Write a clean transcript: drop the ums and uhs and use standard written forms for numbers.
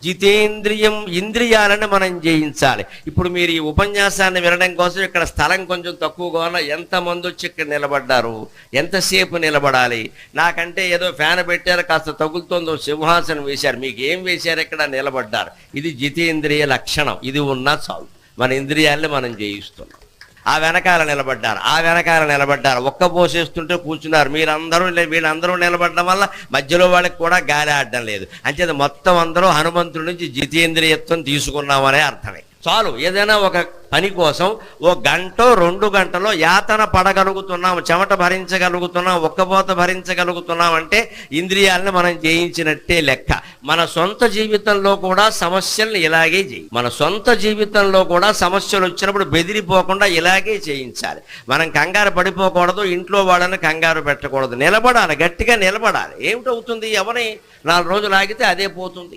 జితేంద్రియం, ఇంద్రియాలను మనం జయించాలి. ఇప్పుడు మీరు ఈ ఉపన్యాసాన్ని వినడం కోసం ఇక్కడ స్థలం కొంచెం తక్కువగా ఉన్న ఎంతమంది వచ్చి ఇక్కడ నిలబడ్డారు, ఎంతసేపు నిలబడాలి? నాకంటే ఏదో ఫ్యాన్ పెట్టారు, కాస్త తగులుతుందో సింహాసనం వేశారు, మీకు ఏం వేశారు? ఇక్కడ నిలబడ్డారు. ఇది జితేంద్రియ లక్షణం. ఇది ఉన్నా చాలు, మన ఇంద్రియాల్ని మనం జయిస్తున్నాం. ఆ వెనకాల నిలబడ్డారు, ఒక్క పోసేస్తుంటే కూర్చున్నారు. వీళ్ళందరూ నిలబడడం వల్ల మధ్యలో వాళ్ళకి కూడా గాలి ఆడడం లేదు. అంచేత మొత్తం అందరూ హనుమంతుడి నుంచి జితేంద్రియత్వం తీసుకున్నామనే అర్థమే. చాలు, ఏదైనా ఒక పని కోసం 1 గంట 2 గంటలో యాతన పడగలుగుతున్నాం, చెమట భరించగలుగుతున్నాం, ఒక్కబోత భరించగలుగుతున్నాం అంటే ఇంద్రియాలను మనం జయించినట్టే లెక్క. మన సొంత జీవితంలో కూడా సమస్యలను ఇలాగే మన సొంత జీవితంలో కూడా సమస్యలు వచ్చినప్పుడు బెదిరిపోకుండా ఇలాగే చేయించాలి. మనం కంగారు పడిపోకూడదు, ఇంట్లో వాళ్ళని కంగారు పెట్టకూడదు, నిలబడాలి, గట్టిగా నిలబడాలి. ఏమిటవుతుంది? ఎవరి 4 రోజులు ఆగితే అదే పోతుంది.